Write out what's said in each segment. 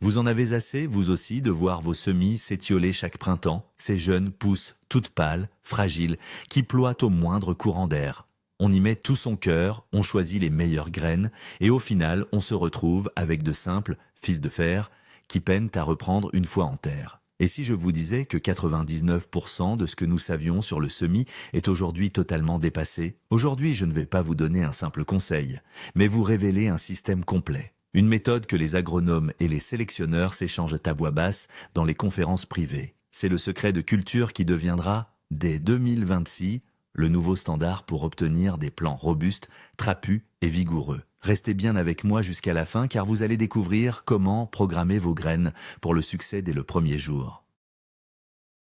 Vous en avez assez, vous aussi, de voir vos semis s'étioler chaque printemps, ces jeunes pousses toutes pâles, fragiles, qui ploient au moindre courant d'air. On y met tout son cœur, on choisit les meilleures graines, et au final, on se retrouve avec de simples fils de fer qui peinent à reprendre une fois en terre. Et si je vous disais que 99% de ce que nous savions sur le semis est aujourd'hui totalement dépassé? Aujourd'hui, je ne vais pas vous donner un simple conseil, mais vous révéler un système complet. Une méthode que les agronomes et les sélectionneurs s'échangent à voix basse dans les conférences privées. C'est le secret de culture qui deviendra, dès 2026, le nouveau standard pour obtenir des plants robustes, trapus et vigoureux. Restez bien avec moi jusqu'à la fin car vous allez découvrir comment programmer vos graines pour le succès dès le premier jour.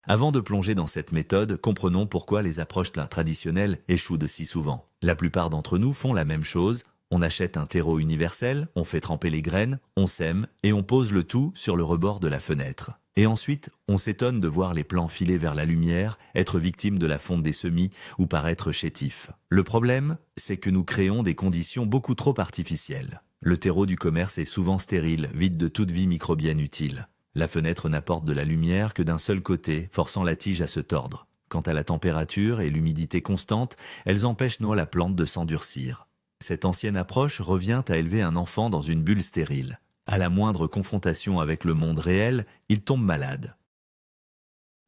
Avant de plonger dans cette méthode, comprenons pourquoi les approches traditionnelles échouent de si souvent. La plupart d'entre nous font la même chose. On achète un terreau universel, on fait tremper les graines, on sème et on pose le tout sur le rebord de la fenêtre. Et ensuite, on s'étonne de voir les plants filer vers la lumière, être victimes de la fonte des semis ou paraître chétifs. Le problème, c'est que nous créons des conditions beaucoup trop artificielles. Le terreau du commerce est souvent stérile, vide de toute vie microbienne utile. La fenêtre n'apporte de la lumière que d'un seul côté, forçant la tige à se tordre. Quant à la température et l'humidité constante, elles empêchent la plante de s'endurcir. Cette ancienne approche revient à élever un enfant dans une bulle stérile. À la moindre confrontation avec le monde réel, il tombe malade.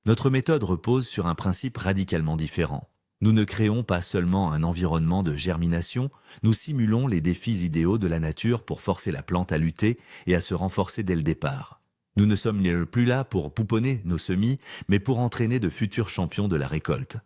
Notre méthode repose sur un principe radicalement différent. Nous ne créons pas seulement un environnement de germination, nous simulons les défis idéaux de la nature pour forcer la plante à lutter et à se renforcer dès le départ. Nous ne sommes plus là pour pouponner nos semis, mais pour entraîner de futurs champions de la récolte.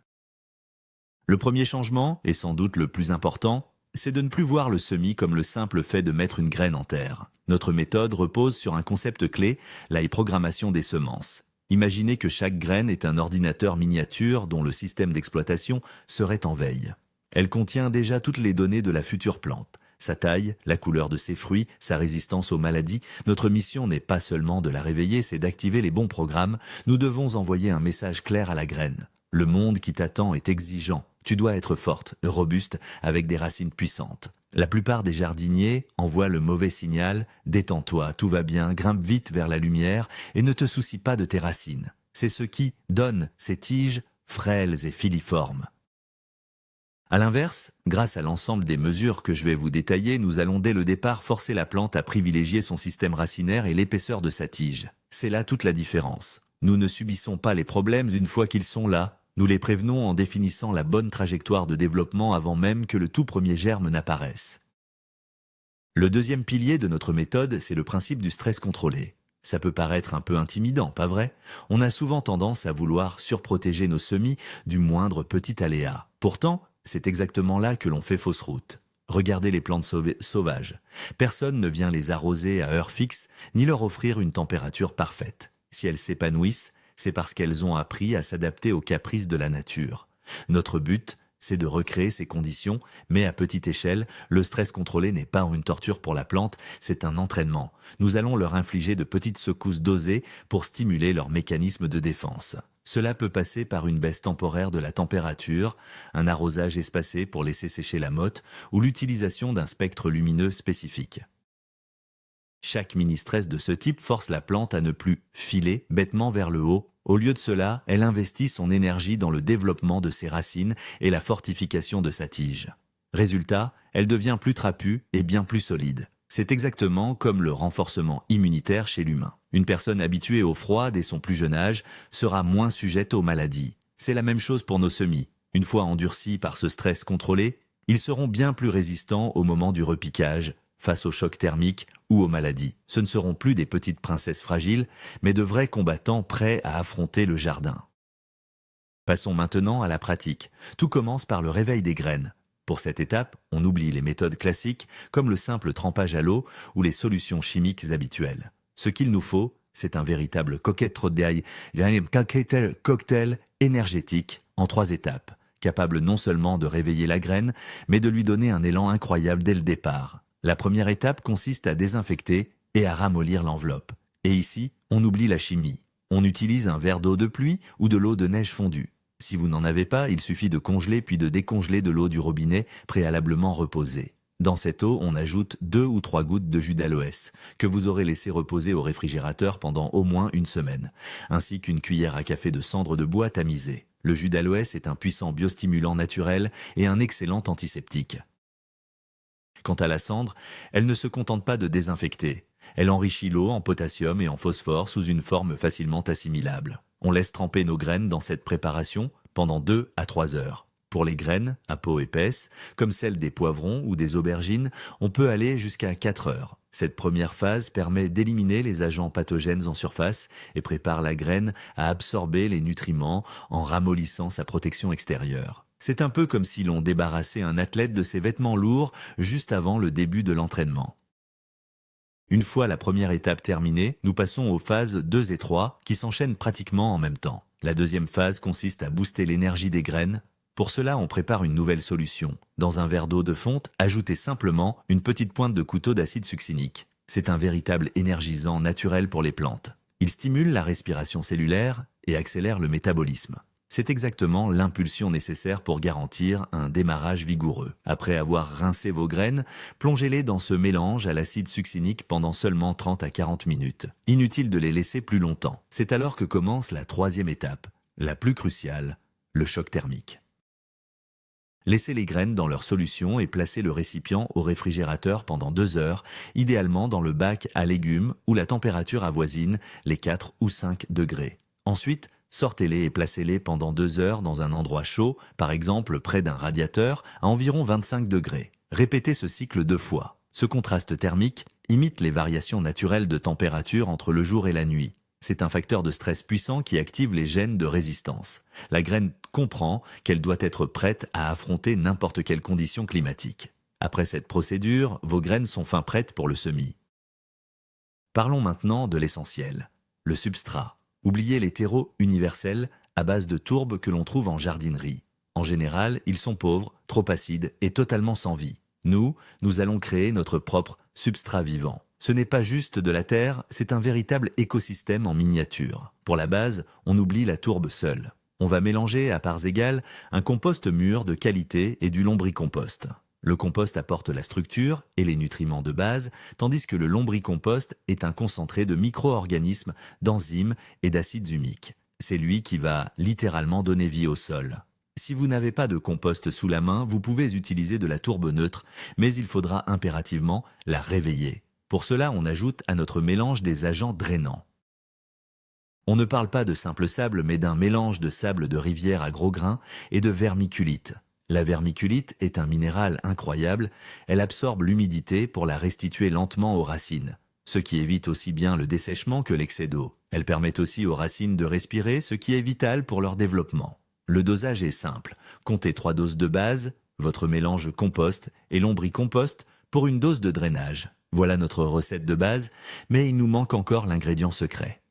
Le premier changement, et sans doute le plus important, c'est de ne plus voir le semis comme le simple fait de mettre une graine en terre. Notre méthode repose sur un concept clé, la programmation des semences. Imaginez que chaque graine est un ordinateur miniature dont le système d'exploitation serait en veille. Elle contient déjà toutes les données de la future plante. Sa taille, la couleur de ses fruits, sa résistance aux maladies. Notre mission n'est pas seulement de la réveiller, c'est d'activer les bons programmes. Nous devons envoyer un message clair à la graine. Le monde qui t'attend est exigeant. Tu dois être forte, robuste, avec des racines puissantes. La plupart des jardiniers envoient le mauvais signal « Détends-toi, tout va bien, grimpe vite vers la lumière et ne te soucie pas de tes racines ». C'est ce qui donne ces tiges frêles et filiformes. A l'inverse, grâce à l'ensemble des mesures que je vais vous détailler, nous allons dès le départ forcer la plante à privilégier son système racinaire et l'épaisseur de sa tige. C'est là toute la différence. Nous ne subissons pas les problèmes une fois qu'ils sont là. Nous les prévenons en définissant la bonne trajectoire de développement avant même que le tout premier germe n'apparaisse. Le deuxième pilier de notre méthode, c'est le principe du stress contrôlé. Ça peut paraître un peu intimidant, pas vrai? On a souvent tendance à vouloir surprotéger nos semis du moindre petit aléa. Pourtant, c'est exactement là que l'on fait fausse route. Regardez les plantes sauvages. Personne ne vient les arroser à heure fixe, ni leur offrir une température parfaite. Si elles s'épanouissent, c'est parce qu'elles ont appris à s'adapter aux caprices de la nature. Notre but, c'est de recréer ces conditions, mais à petite échelle, le stress contrôlé n'est pas une torture pour la plante, c'est un entraînement. Nous allons leur infliger de petites secousses dosées pour stimuler leur mécanisme de défense. Cela peut passer par une baisse temporaire de la température, un arrosage espacé pour laisser sécher la motte ou l'utilisation d'un spectre lumineux spécifique. Chaque mini-stress de ce type force la plante à ne plus filer bêtement vers le haut. Au lieu de cela, elle investit son énergie dans le développement de ses racines et la fortification de sa tige. Résultat, elle devient plus trapue et bien plus solide. C'est exactement comme le renforcement immunitaire chez l'humain. Une personne habituée au froid dès son plus jeune âge sera moins sujette aux maladies. C'est la même chose pour nos semis. Une fois endurcis par ce stress contrôlé, ils seront bien plus résistants au moment du repiquage, face aux chocs thermiques ou aux maladies. Ce ne seront plus des petites princesses fragiles, mais de vrais combattants prêts à affronter le jardin. Passons maintenant à la pratique. Tout commence par le réveil des graines. Pour cette étape, on oublie les méthodes classiques comme le simple trempage à l'eau ou les solutions chimiques habituelles. Ce qu'il nous faut, c'est un véritable cocktail énergétique en 3 étapes, capable non seulement de réveiller la graine, mais de lui donner un élan incroyable dès le départ. La première étape consiste à désinfecter et à ramollir l'enveloppe. Et ici, on oublie la chimie. On utilise un verre d'eau de pluie ou de l'eau de neige fondue. Si vous n'en avez pas, il suffit de congeler puis de décongeler de l'eau du robinet préalablement reposée. Dans cette eau, on ajoute 2 ou 3 gouttes de jus d'aloès, que vous aurez laissé reposer au réfrigérateur pendant au moins une semaine, ainsi qu'une cuillère à café de cendre de bois tamisée. Le jus d'aloès est un puissant biostimulant naturel et un excellent antiseptique. Quant à la cendre, elle ne se contente pas de désinfecter. Elle enrichit l'eau en potassium et en phosphore sous une forme facilement assimilable. On laisse tremper nos graines dans cette préparation pendant 2 à 3 heures. Pour les graines à peau épaisse, comme celles des poivrons ou des aubergines, on peut aller jusqu'à 4 heures. Cette première phase permet d'éliminer les agents pathogènes en surface et prépare la graine à absorber les nutriments en ramollissant sa protection extérieure. C'est un peu comme si l'on débarrassait un athlète de ses vêtements lourds juste avant le début de l'entraînement. Une fois la première étape terminée, nous passons aux phases 2 et 3 qui s'enchaînent pratiquement en même temps. La deuxième phase consiste à booster l'énergie des graines. Pour cela, on prépare une nouvelle solution. Dans un verre d'eau de fonte, ajoutez simplement une petite pointe de couteau d'acide succinique. C'est un véritable énergisant naturel pour les plantes. Il stimule la respiration cellulaire et accélère le métabolisme. C'est exactement l'impulsion nécessaire pour garantir un démarrage vigoureux. Après avoir rincé vos graines, plongez-les dans ce mélange à l'acide succinique pendant seulement 30 à 40 minutes. Inutile de les laisser plus longtemps. C'est alors que commence la troisième étape, la plus cruciale, le choc thermique. Laissez les graines dans leur solution et placez le récipient au réfrigérateur pendant 2 heures, idéalement dans le bac à légumes où la température avoisine les 4 ou 5 degrés. Ensuite, sortez-les et placez-les pendant 2 heures dans un endroit chaud, par exemple près d'un radiateur, à environ 25 degrés. Répétez ce cycle 2 fois. Ce contraste thermique imite les variations naturelles de température entre le jour et la nuit. C'est un facteur de stress puissant qui active les gènes de résistance. La graine comprend qu'elle doit être prête à affronter n'importe quelle condition climatique. Après cette procédure, vos graines sont fin prêtes pour le semis. Parlons maintenant de l'essentiel, le substrat. Oubliez les terreaux universels à base de tourbe que l'on trouve en jardinerie. En général, ils sont pauvres, trop acides et totalement sans vie. Nous allons créer notre propre substrat vivant. Ce n'est pas juste de la terre, c'est un véritable écosystème en miniature. Pour la base, on oublie la tourbe seule. On va mélanger à parts égales un compost mûr de qualité et du lombricompost. Le compost apporte la structure et les nutriments de base, tandis que le lombricompost est un concentré de micro-organismes, d'enzymes et d'acides humiques. C'est lui qui va littéralement donner vie au sol. Si vous n'avez pas de compost sous la main, vous pouvez utiliser de la tourbe neutre, mais il faudra impérativement la réveiller. Pour cela, on ajoute à notre mélange des agents drainants. On ne parle pas de simple sable, mais d'un mélange de sable de rivière à gros grains et de vermiculite. La vermiculite est un minéral incroyable, elle absorbe l'humidité pour la restituer lentement aux racines, ce qui évite aussi bien le dessèchement que l'excès d'eau. Elle permet aussi aux racines de respirer, ce qui est vital pour leur développement. Le dosage est simple, comptez 3 doses de base, votre mélange compost et lombricompost pour une dose de drainage. Voilà notre recette de base, mais il nous manque encore l'ingrédient secret.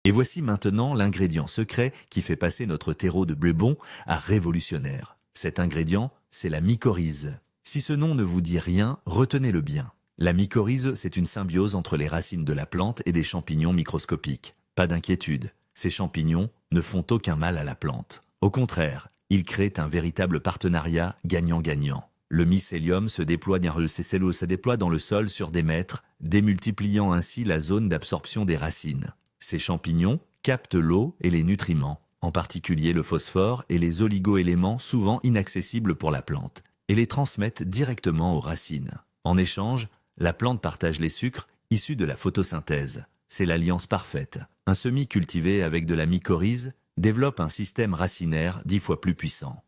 Et voici maintenant l'ingrédient secret qui fait passer notre terreau de blé bon à révolutionnaire. Cet ingrédient, c'est la mycorhize. Si ce nom ne vous dit rien, retenez-le bien. La mycorhize, c'est une symbiose entre les racines de la plante et des champignons microscopiques. Pas d'inquiétude, ces champignons ne font aucun mal à la plante. Au contraire, ils créent un véritable partenariat gagnant-gagnant. Le mycélium se déploie dans le sol sur des mètres, démultipliant ainsi la zone d'absorption des racines. Ces champignons captent l'eau et les nutriments, en particulier le phosphore et les oligo-éléments souvent inaccessibles pour la plante, et les transmettent directement aux racines. En échange, la plante partage les sucres issus de la photosynthèse. C'est l'alliance parfaite. Un semis cultivé avec de la mycorhize développe un système racinaire 10 fois plus puissant.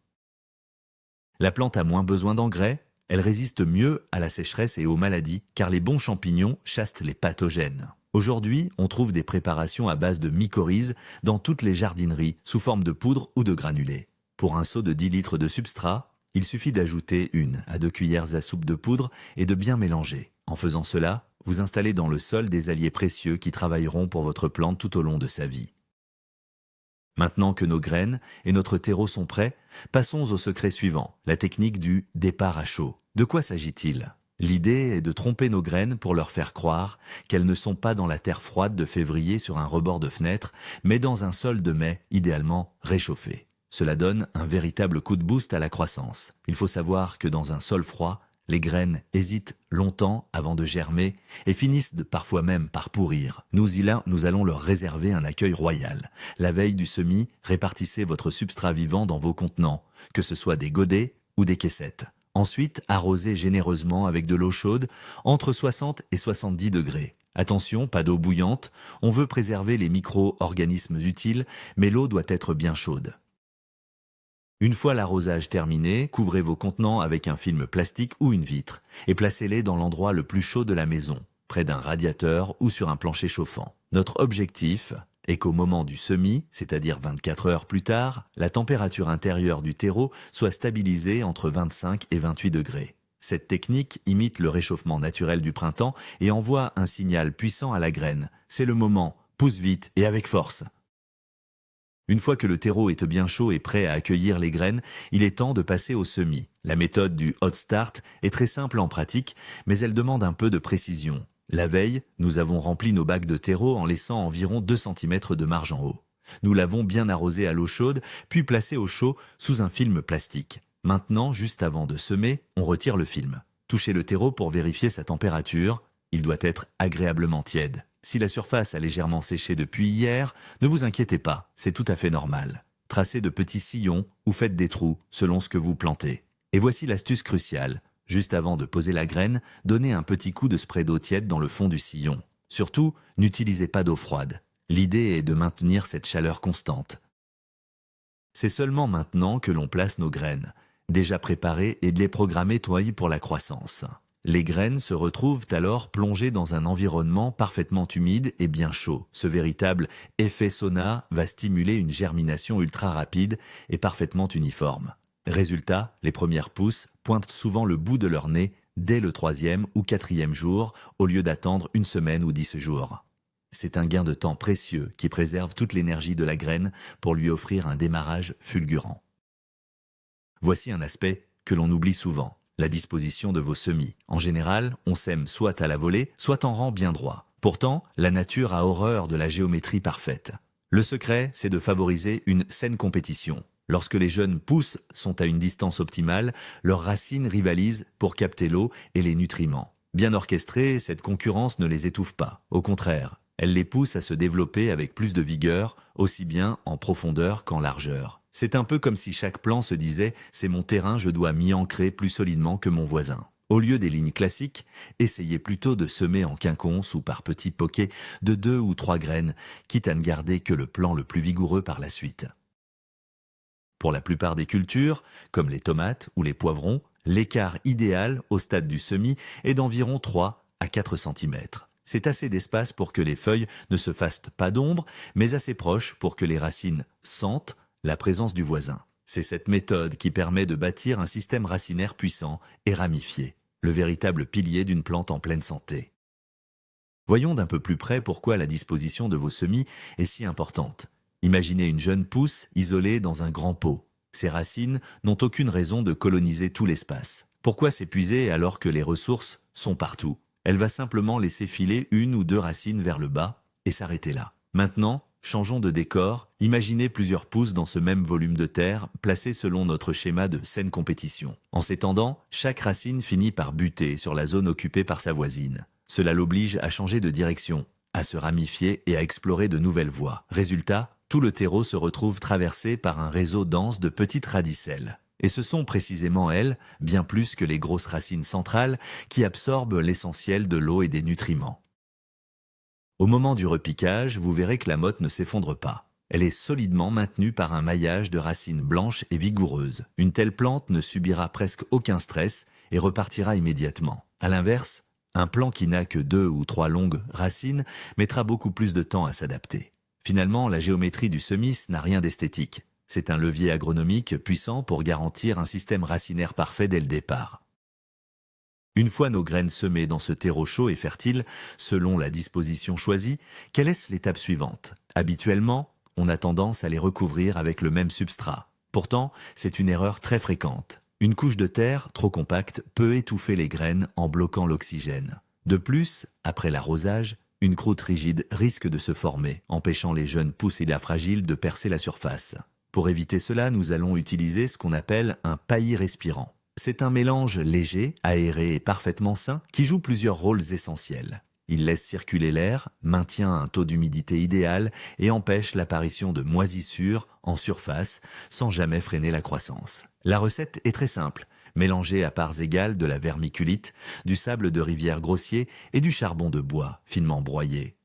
La plante a moins besoin d'engrais, elle résiste mieux à la sécheresse et aux maladies car les bons champignons chassent les pathogènes. Aujourd'hui, on trouve des préparations à base de mycorhize dans toutes les jardineries sous forme de poudre ou de granulés. Pour un seau de 10 litres de substrat, il suffit d'ajouter 1 à 2 cuillères à soupe de poudre et de bien mélanger. En faisant cela, vous installez dans le sol des alliés précieux qui travailleront pour votre plante tout au long de sa vie. Maintenant que nos graines et notre terreau sont prêts, passons au secret suivant, la technique du départ à chaud. De quoi s'agit-il ? L'idée est de tromper nos graines pour leur faire croire qu'elles ne sont pas dans la terre froide de février sur un rebord de fenêtre, mais dans un sol de mai, idéalement réchauffé. Cela donne un véritable coup de boost à la croissance. Il faut savoir que dans un sol froid, Les graines hésitent longtemps avant de germer et finissent parfois même par pourrir. Nous allons leur réserver un accueil royal. La veille du semis, répartissez votre substrat vivant dans vos contenants, que ce soit des godets ou des caissettes. Ensuite, arrosez généreusement avec de l'eau chaude entre 60 et 70 degrés. Attention, pas d'eau bouillante, on veut préserver les micro-organismes utiles, mais l'eau doit être bien chaude. Une fois l'arrosage terminé, couvrez vos contenants avec un film plastique ou une vitre et placez-les dans l'endroit le plus chaud de la maison, près d'un radiateur ou sur un plancher chauffant. Notre objectif est qu'au moment du semis, c'est-à-dire 24 heures plus tard, la température intérieure du terreau soit stabilisée entre 25 et 28 degrés. Cette technique imite le réchauffement naturel du printemps et envoie un signal puissant à la graine. C'est le moment, pousse vite et avec force. Une fois que le terreau est bien chaud et prêt à accueillir les graines, il est temps de passer au semis. La méthode du hot start est très simple en pratique, mais elle demande un peu de précision. La veille, nous avons rempli nos bacs de terreau en laissant environ 2 cm de marge en haut. Nous l'avons bien arrosé à l'eau chaude, puis placé au chaud sous un film plastique. Maintenant, juste avant de semer, on retire le film. Touchez le terreau pour vérifier sa température. Il doit être agréablement tiède. Si la surface a légèrement séché depuis hier, ne vous inquiétez pas, c'est tout à fait normal. Tracez de petits sillons ou faites des trous selon ce que vous plantez. Et voici l'astuce cruciale. Juste avant de poser la graine, donnez un petit coup de spray d'eau tiède dans le fond du sillon. Surtout, n'utilisez pas d'eau froide. L'idée est de maintenir cette chaleur constante. C'est seulement maintenant que l'on place nos graines, déjà préparées et de les programmer pour la croissance. Les graines se retrouvent alors plongées dans un environnement parfaitement humide et bien chaud. Ce véritable effet sauna va stimuler une germination ultra rapide et parfaitement uniforme. Résultat, les premières pousses pointent souvent le bout de leur nez dès le 3e ou 4e jour au lieu d'attendre une semaine ou 10 jours. C'est un gain de temps précieux qui préserve toute l'énergie de la graine pour lui offrir un démarrage fulgurant. Voici un aspect que l'on oublie souvent. La disposition de vos semis. En général, on sème soit à la volée, soit en rang bien droit. Pourtant, la nature a horreur de la géométrie parfaite. Le secret, c'est de favoriser une saine compétition. Lorsque les jeunes pousses sont à une distance optimale, leurs racines rivalisent pour capter l'eau et les nutriments. Bien orchestrée, cette concurrence ne les étouffe pas. Au contraire, elle les pousse à se développer avec plus de vigueur, aussi bien en profondeur qu'en largeur. C'est un peu comme si chaque plant se disait « c'est mon terrain, je dois m'y ancrer plus solidement que mon voisin ». Au lieu des lignes classiques, essayez plutôt de semer en quinconce ou par petits poquets de 2 ou 3 graines, quitte à ne garder que le plant le plus vigoureux par la suite. Pour la plupart des cultures, comme les tomates ou les poivrons, l'écart idéal au stade du semis est d'environ 3 à 4 cm. C'est assez d'espace pour que les feuilles ne se fassent pas d'ombre, mais assez proches pour que les racines sentent la présence du voisin. C'est cette méthode qui permet de bâtir un système racinaire puissant et ramifié, le véritable pilier d'une plante en pleine santé. Voyons d'un peu plus près pourquoi la disposition de vos semis est si importante. Imaginez une jeune pousse isolée dans un grand pot. Ses racines n'ont aucune raison de coloniser tout l'espace. Pourquoi s'épuiser alors que les ressources sont partout? Elle va simplement laisser filer 1 ou 2 racines vers le bas et s'arrêter là. Maintenant, changeons de décor, imaginez plusieurs pousses dans ce même volume de terre, placées selon notre schéma de saine compétition. En s'étendant, chaque racine finit par buter sur la zone occupée par sa voisine. Cela l'oblige à changer de direction, à se ramifier et à explorer de nouvelles voies. Résultat, tout le terreau se retrouve traversé par un réseau dense de petites radicelles. Et ce sont précisément elles, bien plus que les grosses racines centrales, qui absorbent l'essentiel de l'eau et des nutriments. Au moment du repiquage, vous verrez que la motte ne s'effondre pas. Elle est solidement maintenue par un maillage de racines blanches et vigoureuses. Une telle plante ne subira presque aucun stress et repartira immédiatement. À l'inverse, un plant qui n'a que 2 ou 3 longues racines mettra beaucoup plus de temps à s'adapter. Finalement, la géométrie du semis n'a rien d'esthétique. C'est un levier agronomique puissant pour garantir un système racinaire parfait dès le départ. Une fois nos graines semées dans ce terreau chaud et fertile, selon la disposition choisie, quelle est l'étape suivante? Habituellement, on a tendance à les recouvrir avec le même substrat. Pourtant, c'est une erreur très fréquente. Une couche de terre trop compacte peut étouffer les graines en bloquant l'oxygène. De plus, après l'arrosage, une croûte rigide risque de se former, empêchant les jeunes pousses et la fragiles de percer la surface. Pour éviter cela, nous allons utiliser ce qu'on appelle un paillis respirant. C'est un mélange léger, aéré et parfaitement sain qui joue plusieurs rôles essentiels. Il laisse circuler l'air, maintient un taux d'humidité idéal et empêche l'apparition de moisissures en surface sans jamais freiner la croissance. La recette est très simple. Mélangez à parts égales de la vermiculite, du sable de rivière grossier et du charbon de bois finement broyé.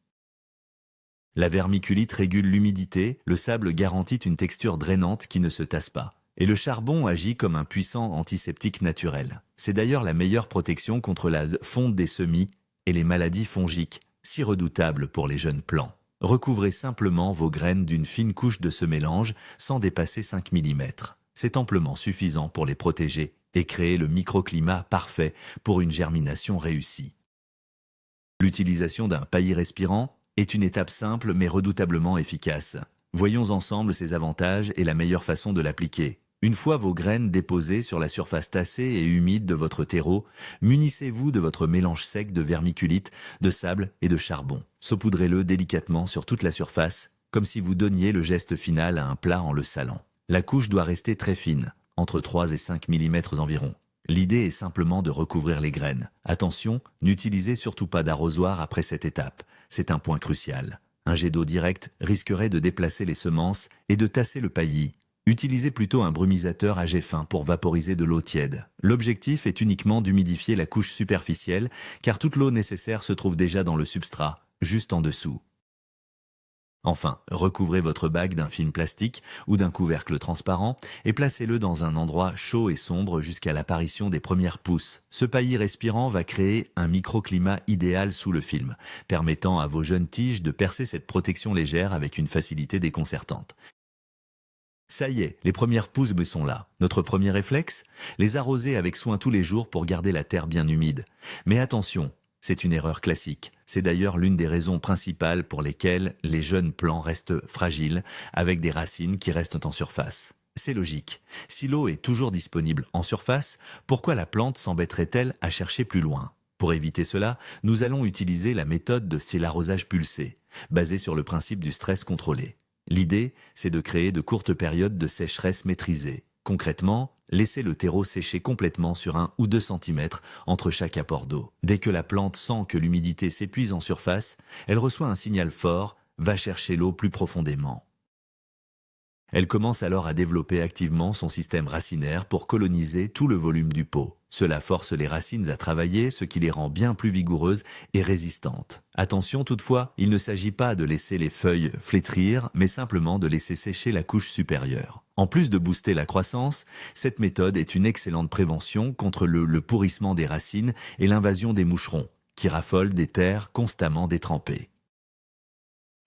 La vermiculite régule l'humidité, le sable garantit une texture drainante qui ne se tasse pas. Et le charbon agit comme un puissant antiseptique naturel. C'est d'ailleurs la meilleure protection contre la fonte des semis et les maladies fongiques, si redoutables pour les jeunes plants. Recouvrez simplement vos graines d'une fine couche de ce mélange sans dépasser 5 mm. C'est amplement suffisant pour les protéger et créer le microclimat parfait pour une germination réussie. L'utilisation d'un paillis respirant est une étape simple mais redoutablement efficace. Voyons ensemble ses avantages et la meilleure façon de l'appliquer. Une fois vos graines déposées sur la surface tassée et humide de votre terreau, munissez-vous de votre mélange sec de vermiculite, de sable et de charbon. Saupoudrez-le délicatement sur toute la surface, comme si vous donniez le geste final à un plat en le salant. La couche doit rester très fine, entre 3 et 5 mm environ. L'idée est simplement de recouvrir les graines. Attention, n'utilisez surtout pas d'arrosoir après cette étape. C'est un point crucial. Un jet d'eau direct risquerait de déplacer les semences et de tasser le paillis. Utilisez plutôt un brumisateur à jet fin pour vaporiser de l'eau tiède. L'objectif est uniquement d'humidifier la couche superficielle, car toute l'eau nécessaire se trouve déjà dans le substrat, juste en dessous. Enfin, recouvrez votre bac d'un film plastique ou d'un couvercle transparent et placez-le dans un endroit chaud et sombre jusqu'à l'apparition des premières pousses. Ce paillis respirant va créer un microclimat idéal sous le film, permettant à vos jeunes tiges de percer cette protection légère avec une facilité déconcertante. Ça y est, les premières pousses sont là. Notre premier réflexe? Les arroser avec soin tous les jours pour garder la terre bien humide. Mais attention, c'est une erreur classique. C'est d'ailleurs l'une des raisons principales pour lesquelles les jeunes plants restent fragiles, avec des racines qui restent en surface. C'est logique. Si l'eau est toujours disponible en surface, pourquoi la plante s'embêterait-elle à chercher plus loin? Pour éviter cela, nous allons utiliser la méthode de l'arrosage pulsé, basée sur le principe du stress contrôlé. L'idée, c'est de créer de courtes périodes de sécheresse maîtrisée. Concrètement, laissez le terreau sécher complètement sur 1 ou 2 cm entre chaque apport d'eau. Dès que la plante sent que l'humidité s'épuise en surface, elle reçoit un signal fort, va chercher l'eau plus profondément. Elle commence alors à développer activement son système racinaire pour coloniser tout le volume du pot. Cela force les racines à travailler, ce qui les rend bien plus vigoureuses et résistantes. Attention toutefois, il ne s'agit pas de laisser les feuilles flétrir, mais simplement de laisser sécher la couche supérieure. En plus de booster la croissance, cette méthode est une excellente prévention contre le pourrissement des racines et l'invasion des moucherons, qui raffolent des terres constamment détrempées.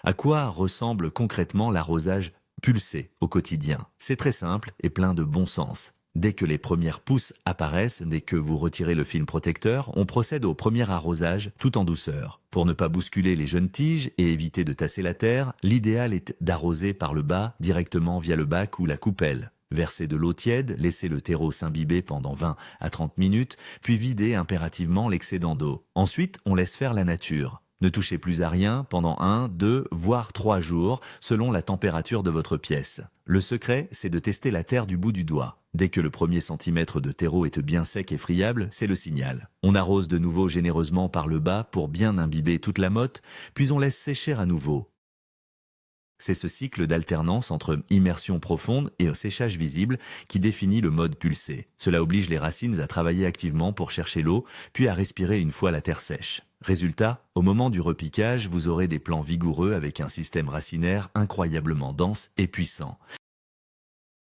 À quoi ressemble concrètement l'arrosage pulsé au quotidien? C'est très simple et plein de bon sens. Dès que les premières pousses apparaissent, dès que vous retirez le film protecteur, on procède au premier arrosage tout en douceur. Pour ne pas bousculer les jeunes tiges et éviter de tasser la terre, l'idéal est d'arroser par le bas directement via le bac ou la coupelle. Versez de l'eau tiède, laissez le terreau s'imbiber pendant 20 à 30 minutes, puis videz impérativement l'excédent d'eau. Ensuite, on laisse faire la nature. Ne touchez plus à rien pendant 1, 2, voire 3 jours, selon la température de votre pièce. Le secret, c'est de tester la terre du bout du doigt. Dès que le premier centimètre de terreau est bien sec et friable, c'est le signal. On arrose de nouveau généreusement par le bas pour bien imbiber toute la motte, puis on laisse sécher à nouveau. C'est ce cycle d'alternance entre immersion profonde et séchage visible qui définit le mode pulsé. Cela oblige les racines à travailler activement pour chercher l'eau, puis à respirer une fois la terre sèche. Résultat, au moment du repiquage, vous aurez des plants vigoureux avec un système racinaire incroyablement dense et puissant.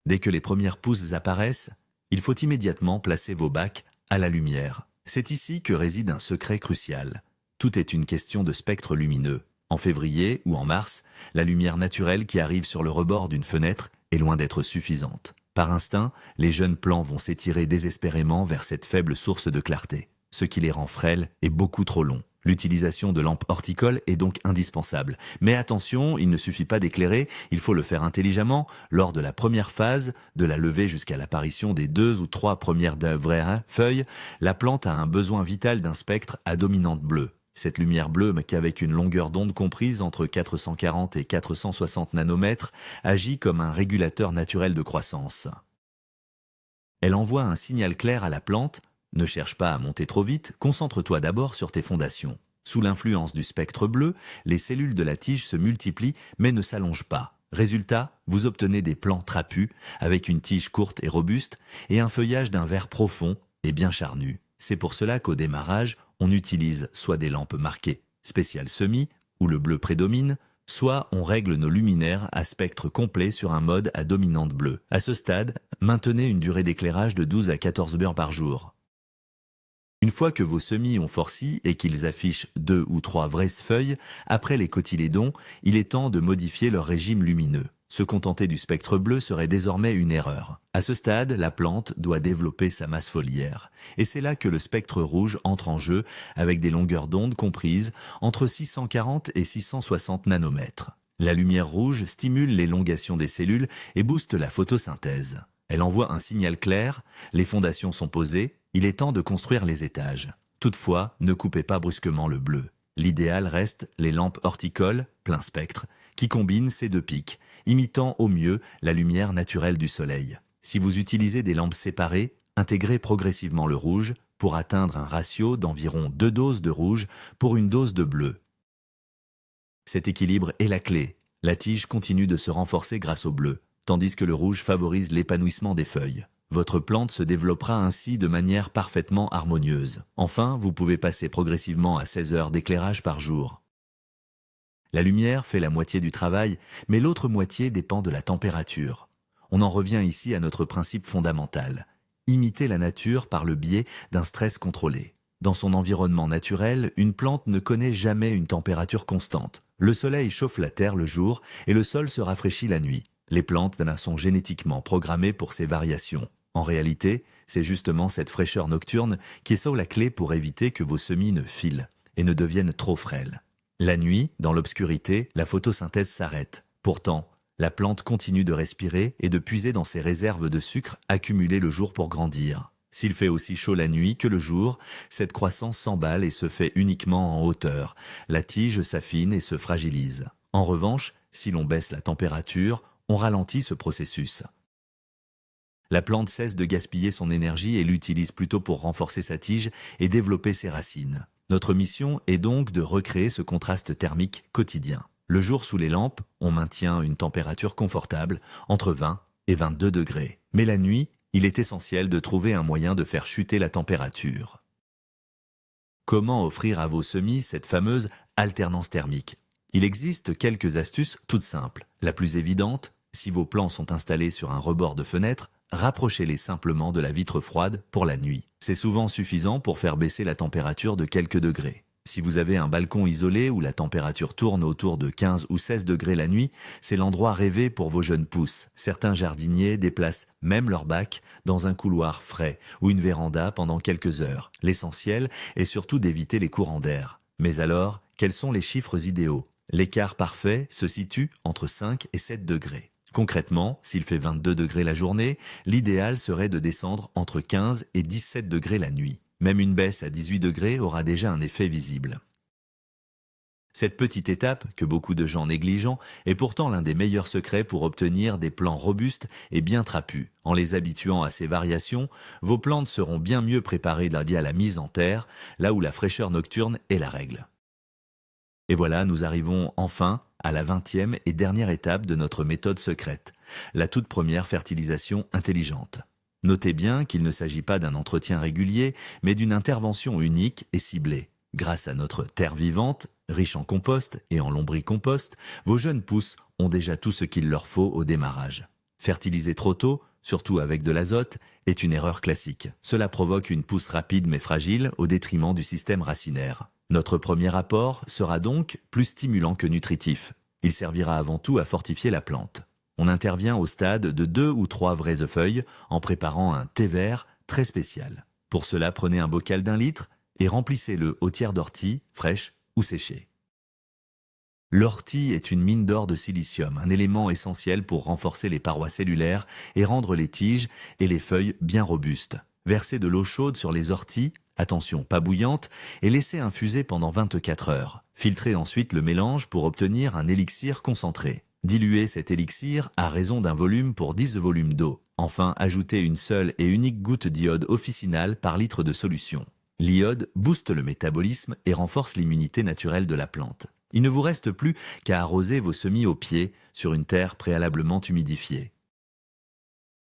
Dès que les premières pousses apparaissent, il faut immédiatement placer vos bacs à la lumière. C'est ici que réside un secret crucial. Tout est une question de spectre lumineux. En février ou en mars, la lumière naturelle qui arrive sur le rebord d'une fenêtre est loin d'être suffisante. Par instinct, les jeunes plants vont s'étirer désespérément vers cette faible source de clarté. Ce qui les rend frêles est beaucoup trop long. L'utilisation de lampes horticoles est donc indispensable. Mais attention, il ne suffit pas d'éclairer, il faut le faire intelligemment lors de la première phase, de la levée jusqu'à l'apparition des 2 ou 3 premières vraies feuilles. La plante a un besoin vital d'un spectre à dominante bleue. Cette lumière bleue, qu'avec une longueur d'onde comprise entre 440 et 460 nanomètres, agit comme un régulateur naturel de croissance. Elle envoie un signal clair à la plante. Ne cherche pas à monter trop vite, concentre-toi d'abord sur tes fondations. Sous l'influence du spectre bleu, les cellules de la tige se multiplient mais ne s'allongent pas. Résultat, vous obtenez des plants trapus, avec une tige courte et robuste, et un feuillage d'un vert profond et bien charnu. C'est pour cela qu'au démarrage, on utilise soit des lampes marquées spécial semi, où le bleu prédomine, soit on règle nos luminaires à spectre complet sur un mode à dominante bleue. À ce stade, maintenez une durée d'éclairage de 12 à 14 heures par jour. Une fois que vos semis ont forci et qu'ils affichent 2 ou 3 vraies feuilles, après les cotylédons, il est temps de modifier leur régime lumineux. Se contenter du spectre bleu serait désormais une erreur. À ce stade, la plante doit développer sa masse foliaire. Et c'est là que le spectre rouge entre en jeu avec des longueurs d'onde comprises entre 640 et 660 nanomètres. La lumière rouge stimule l'élongation des cellules et booste la photosynthèse. Elle envoie un signal clair, les fondations sont posées, il est temps de construire les étages. Toutefois, ne coupez pas brusquement le bleu. L'idéal reste les lampes horticoles, plein spectre, qui combinent ces deux pics, imitant au mieux la lumière naturelle du soleil. Si vous utilisez des lampes séparées, intégrez progressivement le rouge pour atteindre un ratio d'environ 2 doses de rouge pour une dose de bleu. Cet équilibre est la clé. La tige continue de se renforcer grâce au bleu, tandis que le rouge favorise l'épanouissement des feuilles. Votre plante se développera ainsi de manière parfaitement harmonieuse. Enfin, vous pouvez passer progressivement à 16 heures d'éclairage par jour. La lumière fait la moitié du travail, mais l'autre moitié dépend de la température. On en revient ici à notre principe fondamental. Imiter la nature par le biais d'un stress contrôlé. Dans son environnement naturel, une plante ne connaît jamais une température constante. Le soleil chauffe la terre le jour et le sol se rafraîchit la nuit. Les plantes sont génétiquement programmées pour ces variations. En réalité, c'est justement cette fraîcheur nocturne qui est la clé pour éviter que vos semis ne filent et ne deviennent trop frêles. La nuit, dans l'obscurité, la photosynthèse s'arrête. Pourtant, la plante continue de respirer et de puiser dans ses réserves de sucre accumulées le jour pour grandir. S'il fait aussi chaud la nuit que le jour, cette croissance s'emballe et se fait uniquement en hauteur. La tige s'affine et se fragilise. En revanche, si l'on baisse la température, on ralentit ce processus. La plante cesse de gaspiller son énergie et l'utilise plutôt pour renforcer sa tige et développer ses racines. Notre mission est donc de recréer ce contraste thermique quotidien. Le jour sous les lampes, on maintient une température confortable, entre 20 et 22 degrés. Mais la nuit, il est essentiel de trouver un moyen de faire chuter la température. Comment offrir à vos semis cette fameuse alternance thermique? Il existe quelques astuces toutes simples. La plus évidente, si vos plants sont installés sur un rebord de fenêtre, rapprochez-les simplement de la vitre froide pour la nuit. C'est souvent suffisant pour faire baisser la température de quelques degrés. Si vous avez un balcon isolé où la température tourne autour de 15 ou 16 degrés la nuit, c'est l'endroit rêvé pour vos jeunes pousses. Certains jardiniers déplacent même leur bac dans un couloir frais ou une véranda pendant quelques heures. L'essentiel est surtout d'éviter les courants d'air. Mais alors, quels sont les chiffres idéaux? L'écart parfait se situe entre 5 et 7 degrés. Concrètement, s'il fait 22 degrés la journée, l'idéal serait de descendre entre 15 et 17 degrés la nuit. Même une baisse à 18 degrés aura déjà un effet visible. Cette petite étape, que beaucoup de gens négligent, est pourtant l'un des meilleurs secrets pour obtenir des plants robustes et bien trapus. En les habituant à ces variations, vos plantes seront bien mieux préparées à la mise en terre, là où la fraîcheur nocturne est la règle. Et voilà, nous arrivons enfin à la 20e et dernière étape de notre méthode secrète, la toute première fertilisation intelligente. Notez bien qu'il ne s'agit pas d'un entretien régulier, mais d'une intervention unique et ciblée. Grâce à notre terre vivante, riche en compost et en lombricompost, vos jeunes pousses ont déjà tout ce qu'il leur faut au démarrage. Fertiliser trop tôt, surtout avec de l'azote, est une erreur classique. Cela provoque une pousse rapide mais fragile au détriment du système racinaire. Notre premier apport sera donc plus stimulant que nutritif. Il servira avant tout à fortifier la plante. On intervient au stade de 2 ou 3 vraies feuilles en préparant un thé vert très spécial. Pour cela, prenez un bocal d'1 litre et remplissez-le au tiers d'ortie, fraîche ou séchée. L'ortie est une mine d'or de silicium, un élément essentiel pour renforcer les parois cellulaires et rendre les tiges et les feuilles bien robustes. Versez de l'eau chaude sur les orties, attention pas bouillante, et laissez infuser pendant 24 heures. Filtrez ensuite le mélange pour obtenir un élixir concentré. Diluez cet élixir à raison d'un volume pour 10 volumes d'eau. Enfin, ajoutez une seule et unique goutte d'iode officinale par litre de solution. L'iode booste le métabolisme et renforce l'immunité naturelle de la plante. Il ne vous reste plus qu'à arroser vos semis au pied sur une terre préalablement humidifiée.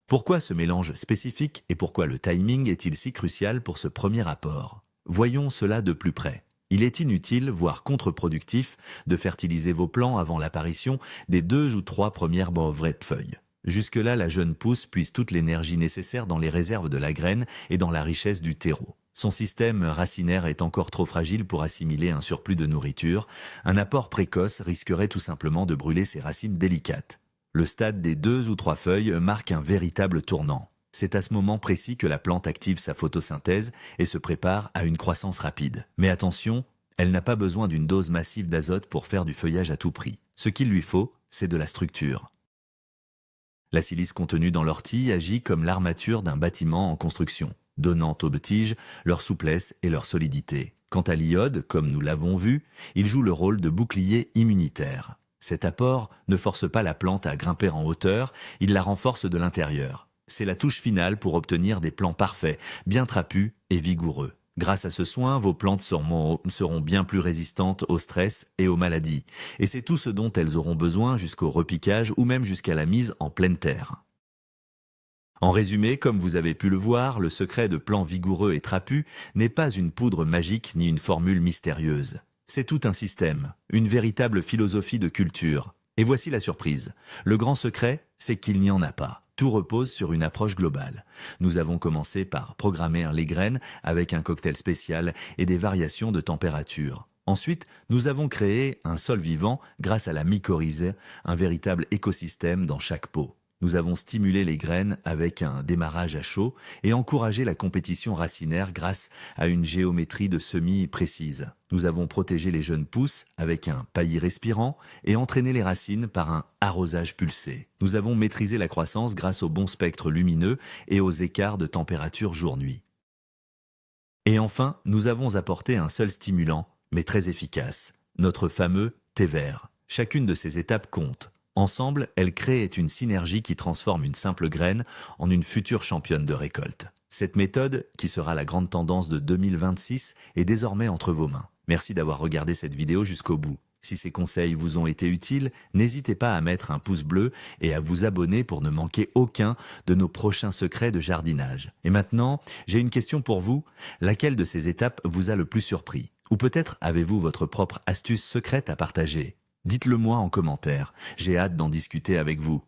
Pourquoi ce mélange spécifique et pourquoi le timing est-il si crucial pour ce premier apport? Voyons cela de plus près. Il est inutile, voire contre-productif, de fertiliser vos plants avant l'apparition des 2 ou 3 premières brevets de feuilles. Jusque-là, la jeune pousse puise toute l'énergie nécessaire dans les réserves de la graine et dans la richesse du terreau. Son système racinaire est encore trop fragile pour assimiler un surplus de nourriture. Un apport précoce risquerait tout simplement de brûler ses racines délicates. Le stade des 2 ou 3 feuilles marque un véritable tournant. C'est à ce moment précis que la plante active sa photosynthèse et se prépare à une croissance rapide. Mais attention, elle n'a pas besoin d'une dose massive d'azote pour faire du feuillage à tout prix. Ce qu'il lui faut, c'est de la structure. La silice contenue dans l'ortie agit comme l'armature d'un bâtiment en construction, donnant aux tiges leur souplesse et leur solidité. Quant à l'iode, comme nous l'avons vu, il joue le rôle de bouclier immunitaire. Cet apport ne force pas la plante à grimper en hauteur, il la renforce de l'intérieur. C'est la touche finale pour obtenir des plants parfaits, bien trapus et vigoureux. Grâce à ce soin, vos plantes seront bien plus résistantes au stress et aux maladies. Et c'est tout ce dont elles auront besoin jusqu'au repiquage ou même jusqu'à la mise en pleine terre. En résumé, comme vous avez pu le voir, le secret de plants vigoureux et trapus n'est pas une poudre magique ni une formule mystérieuse. C'est tout un système, une véritable philosophie de culture. Et voici la surprise. Le grand secret, c'est qu'il n'y en a pas. Tout repose sur une approche globale. Nous avons commencé par programmer les graines avec un cocktail spécial et des variations de température. Ensuite, nous avons créé un sol vivant grâce à la mycorrhize, un véritable écosystème dans chaque pot. Nous avons stimulé les graines avec un démarrage à chaud et encouragé la compétition racinaire grâce à une géométrie de semis précise. Nous avons protégé les jeunes pousses avec un paillis respirant et entraîné les racines par un arrosage pulsé. Nous avons maîtrisé la croissance grâce au bon spectre lumineux et aux écarts de température jour-nuit. Et enfin, nous avons apporté un seul stimulant, mais très efficace, notre fameux thé vert. Chacune de ces étapes compte. Ensemble, elles créent une synergie qui transforme une simple graine en une future championne de récolte. Cette méthode, qui sera la grande tendance de 2026, est désormais entre vos mains. Merci d'avoir regardé cette vidéo jusqu'au bout. Si ces conseils vous ont été utiles, n'hésitez pas à mettre un pouce bleu et à vous abonner pour ne manquer aucun de nos prochains secrets de jardinage. Et maintenant, j'ai une question pour vous. Laquelle de ces étapes vous a le plus surpris? Ou peut-être avez-vous votre propre astuce secrète à partager? Dites-le moi en commentaire, j'ai hâte d'en discuter avec vous.